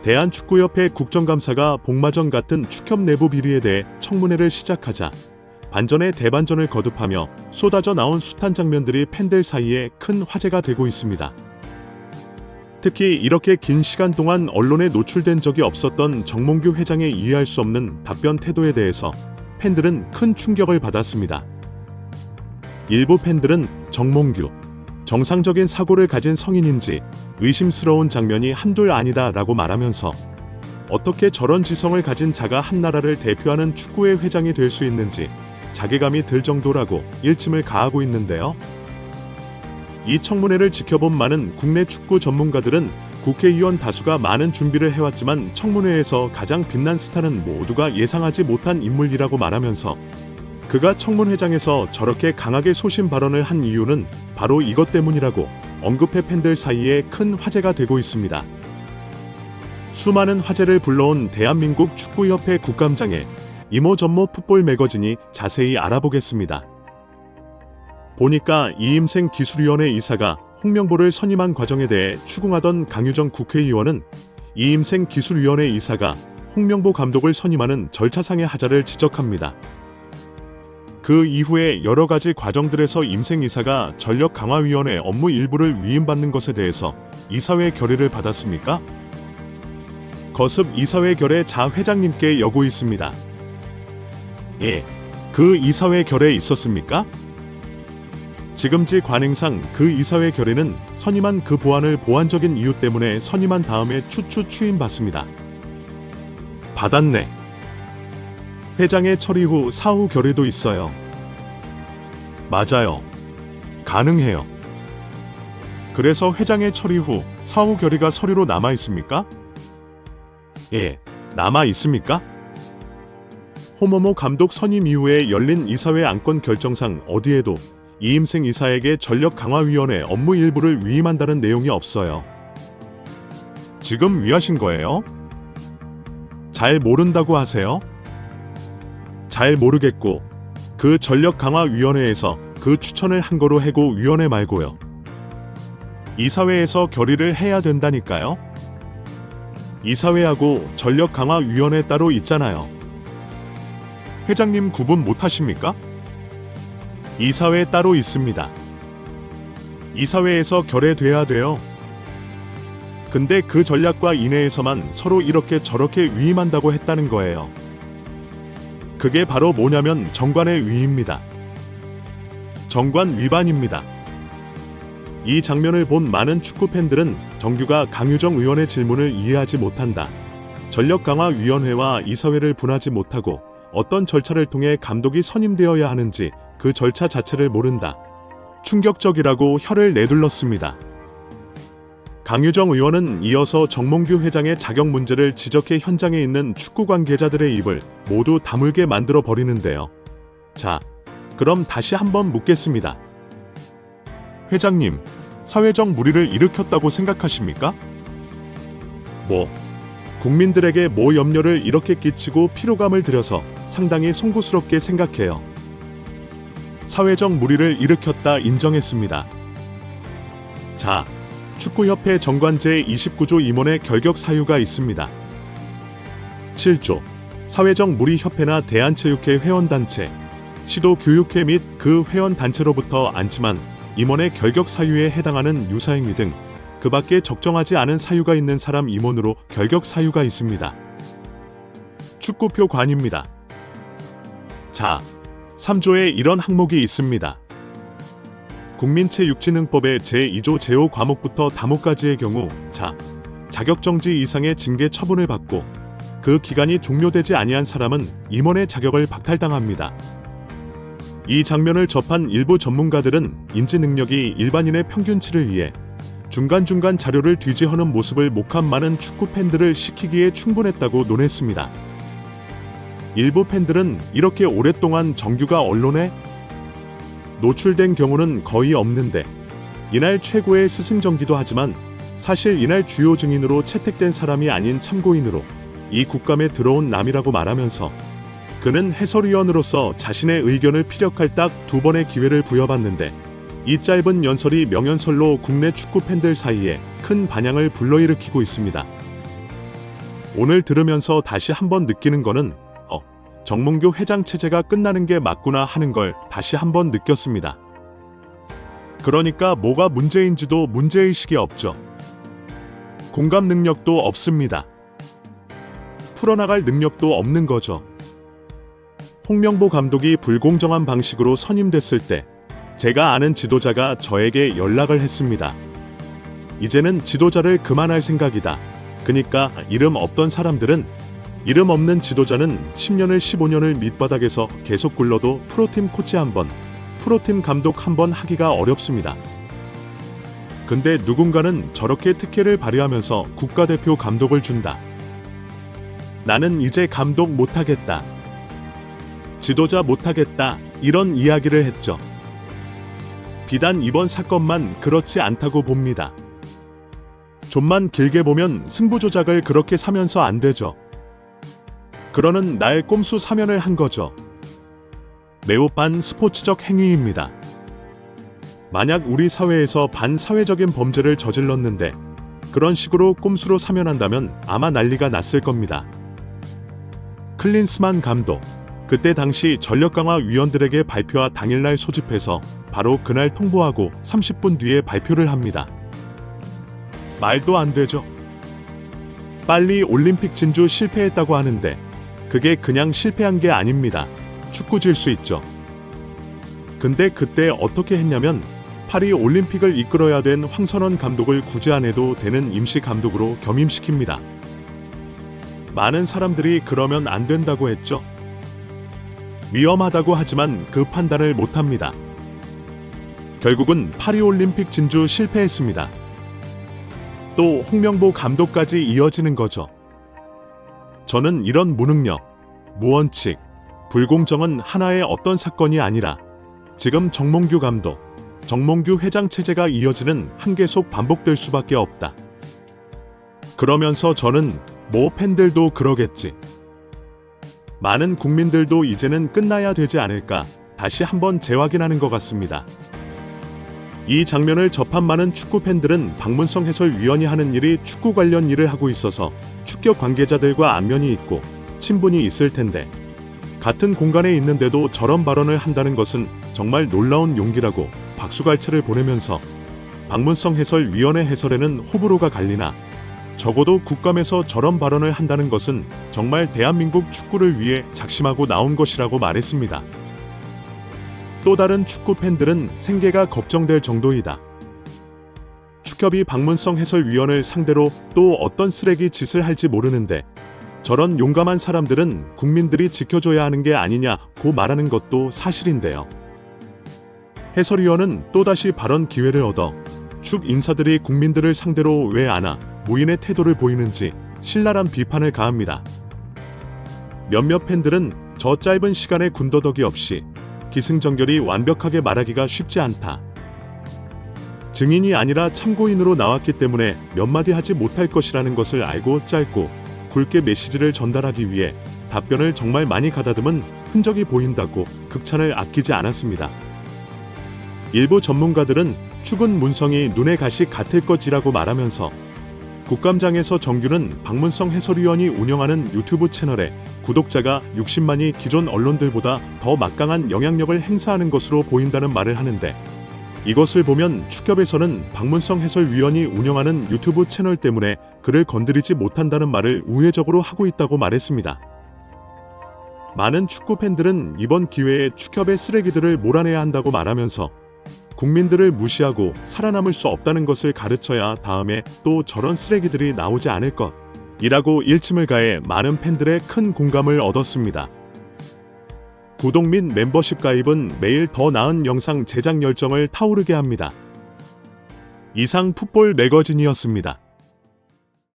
대한축구협회 국정감사가 복마전 같은 축협 내부 비리에 대해 청문회를 시작하자 반전에 대반전을 거듭하며 쏟아져 나온 숱한 장면들이 팬들 사이에 큰 화제가 되고 있습니다. 특히 이렇게 긴 시간 동안 언론에 노출된 적이 없었던 정몽규 회장의 이해할 수 없는 답변 태도에 대해서 팬들은 큰 충격을 받았습니다. 일부 팬들은 정몽규, 정상적인 사고를 가진 성인인지 의심스러운 장면이 한둘 아니다 라고 말하면서 어떻게 저런 지성을 가진 자가 한 나라를 대표하는 축구회 회장이 될 수 있는지 자괴감이 들 정도라고 일침을 가하고 있는데요. 이 청문회를 지켜본 많은 국내 축구 전문가들은 국회의원 다수가 많은 준비를 해왔지만 청문회에서 가장 빛난 스타는 모두가 예상하지 못한 인물이라고 말하면서 그가 청문회장에서 저렇게 강하게 소신 발언을 한 이유는 바로 이것 때문이라고 언급해 팬들 사이에 큰 화제가 되고 있습니다. 수많은 화제를 불러온 대한민국 축구협회 국감장에 이모저모 풋볼 매거진이 자세히 알아보겠습니다. 보니까 이임생 기술위원회 이사가 홍명보를 선임한 과정에 대해 추궁하던 강유정 국회의원은 이임생 기술위원회 이사가 홍명보 감독을 선임하는 절차상의 하자를 지적합니다. 그 이후에 여러 가지 과정들에서 임생 이사가 전력강화위원회 업무 일부를 위임받는 것에 대해서 이사회 결의를 받았습니까? 거습 이사회 결의 자 회장님께 여고 있습니다. 예, 그 이사회 결에 있었습니까? 지금지 관행상 그 이사회 결의는 선임한 그 보안을 보안적인 이유 때문에 선임한 다음에 추임받습니다. 받았네. 회장의 처리 후 사후 결의도 있어요. 맞아요. 가능해요. 그래서 회장의 처리 후 사후 결의가 서류로 남아 있습니까? 예, 남아 있습니까? 홍명보 감독 선임 이후에 열린 이사회 안건 결정상 어디에도 이임생 이사에게 전력강화위원회 업무 일부를 위임한다는 내용이 없어요. 지금 위하신 거예요? 잘 모른다고 하세요? 잘 모르겠고 그 전력강화위원회에서 그 추천을 한 거로 해고 위원회 말고요. 이사회에서 결의를 해야 된다니까요. 이사회하고 전력강화위원회 따로 있잖아요. 회장님 구분 못하십니까? 이사회 따로 있습니다. 이사회에서 결의돼야 돼요. 근데 그 전략과 이내에서만 서로 이렇게 저렇게 위임한다고 했다는 거예요. 그게 바로 뭐냐면 정관의 위입니다. 정관 위반입니다. 이 장면을 본 많은 축구 팬들은 정규가 강유정 의원의 질문을 이해하지 못한다. 전력강화위원회와 이사회를 분하지 못하고 어떤 절차를 통해 감독이 선임되어야 하는지 그 절차 자체를 모른다. 충격적이라고 혀를 내둘렀습니다. 강유정 의원은 이어서 정몽규 회장의 자격 문제를 지적해 현장에 있는 축구 관계자들의 입을 모두 다물게 만들어 버리는데요. 자, 그럼 다시 한번 묻겠습니다. 회장님, 사회적 물의를 일으켰다고 생각하십니까? 국민들에게 염려를 이렇게 끼치고 피로감을 들여서 상당히 송구스럽게 생각해요. 사회적 물의를 일으켰다 인정했습니다. 자, 축구협회 정관 제29조 임원의 결격 사유가 있습니다. 7조, 사회적 물의협회나 대한체육회 회원단체, 시도교육회 및 그 회원단체로부터 않지만 임원의 결격 사유에 해당하는 유사행위 등 그 밖에 적정하지 않은 사유가 있는 사람 임원으로 결격 사유가 있습니다. 축구표 관입니다. 자, 3조에 이런 항목이 있습니다. 국민체육진흥법의 제2조 제5 과목부터 다목까지의 경우 자격정지 이상의 징계 처분을 받고 그 기간이 종료되지 아니한 사람은 임원의 자격을 박탈당합니다. 이 장면을 접한 일부 전문가들은 인지 능력이 일반인의 평균치를 위해 중간중간 자료를 뒤지하는 모습을 목한 많은 축구 팬들을 시키기에 충분했다고 논했습니다. 일부 팬들은 이렇게 오랫동안 정규가 언론에 노출된 경우는 거의 없는데 이날 최고의 스승정기도 하지만 사실 이날 주요 증인으로 채택된 사람이 아닌 참고인으로 이 국감에 들어온 남이라고 말하면서 그는 해설위원으로서 자신의 의견을 피력할 딱 2번의 기회를 부여받는데 이 짧은 연설이 명연설로 국내 축구 팬들 사이에 큰 반향을 불러일으키고 있습니다. 오늘 들으면서 다시 한번 느끼는 거는 정몽규 회장 체제가 끝나는 게 맞구나 하는 걸 다시 한번 느꼈습니다. 그러니까 뭐가 문제인지도 문제의식이 없죠. 공감 능력도 없습니다. 풀어나갈 능력도 없는 거죠. 홍명보 감독이 불공정한 방식으로 선임됐을 때 제가 아는 지도자가 저에게 연락을 했습니다. 이제는 지도자를 그만할 생각이다. 그니까 이름 없던 사람들은 이름 없는 지도자는 10년을 15년을 밑바닥에서 계속 굴러도 프로팀 코치 한 번, 프로팀 감독 한 번 하기가 어렵습니다. 근데 누군가는 저렇게 특혜를 발휘하면서 국가대표 감독을 준다. 나는 이제 감독 못하겠다. 지도자 못하겠다. 이런 이야기를 했죠. 비단 이번 사건만 그렇지 않다고 봅니다. 좀만 길게 보면 승부조작을 그렇게 사면서 안 되죠. 그러는 날 꼼수 사면을 한 거죠. 매우 반스포츠적 행위입니다. 만약 우리 사회에서 반사회적인 범죄를 저질렀는데 그런 식으로 꼼수로 사면한다면 아마 난리가 났을 겁니다. 클린스만 감독, 그때 당시 전력강화 위원들에게 발표와 당일날 소집해서 바로 그날 통보하고 30분 뒤에 발표를 합니다. 말도 안 되죠. 빨리 올림픽 진주 실패했다고 하는데 그게 그냥 실패한 게 아닙니다. 축구 질 수 있죠. 근데 그때 어떻게 했냐면 파리 올림픽을 이끌어야 된 황선원 감독을 굳이 안 해도 되는 임시 감독으로 겸임시킵니다. 많은 사람들이 그러면 안 된다고 했죠. 위험하다고 하지만 그 판단을 못합니다. 결국은 파리 올림픽 진주 실패했습니다. 또 홍명보 감독까지 이어지는 거죠. 저는 이런 무능력, 무원칙, 불공정은 하나의 어떤 사건이 아니라 지금 정몽규 감독, 정몽규 회장 체제가 이어지는 한계 속 반복될 수밖에 없다. 그러면서 저는 팬들도 그러겠지. 많은 국민들도 이제는 끝나야 되지 않을까 다시 한번 재확인하는 것 같습니다. 이 장면을 접한 많은 축구 팬들은 박문성 해설위원이 하는 일이 축구 관련 일을 하고 있어서 축격 관계자들과 안면이 있고 친분이 있을 텐데 같은 공간에 있는데도 저런 발언을 한다는 것은 정말 놀라운 용기라고 박수갈채를 보내면서 박문성 해설위원의 해설에는 호불호가 갈리나 적어도 국감에서 저런 발언을 한다는 것은 정말 대한민국 축구를 위해 작심하고 나온 것이라고 말했습니다. 또 다른 축구 팬들은 생계가 걱정될 정도이다. 축협이 박문성 해설위원을 상대로 또 어떤 쓰레기 짓을 할지 모르는데 저런 용감한 사람들은 국민들이 지켜줘야 하는 게 아니냐고 말하는 것도 사실인데요. 해설위원은 또다시 발언 기회를 얻어 축 인사들이 국민들을 상대로 왜 안 와 무인의 태도를 보이는지 신랄한 비판을 가합니다. 몇몇 팬들은 저 짧은 시간에 군더더기 없이 기승전결이 완벽하게 말하기가 쉽지 않다. 증인이 아니라 참고인으로 나왔기 때문에 몇 마디 하지 못할 것이라는 것을 알고 짧고 굵게 메시지를 전달하기 위해 답변을 정말 많이 가다듬은 흔적이 보인다고 극찬을 아끼지 않았습니다. 일부 전문가들은 축은 문성이 눈에 가시 같을 것이라고 말하면서 국감장에서 정규는 박문성 해설위원이 운영하는 유튜브 채널에 구독자가 60만이 기존 언론들보다 더 막강한 영향력을 행사하는 것으로 보인다는 말을 하는데 이것을 보면 축협에서는 박문성 해설위원이 운영하는 유튜브 채널 때문에 그를 건드리지 못한다는 말을 우회적으로 하고 있다고 말했습니다. 많은 축구 팬들은 이번 기회에 축협의 쓰레기들을 몰아내야 한다고 말하면서 국민들을 무시하고 살아남을 수 없다는 것을 가르쳐야 다음에 또 저런 쓰레기들이 나오지 않을 것이라고 일침을 가해 많은 팬들의 큰 공감을 얻었습니다. 구독 및 멤버십 가입은 매일 더 나은 영상 제작 열정을 타오르게 합니다. 이상 풋볼 매거진이었습니다.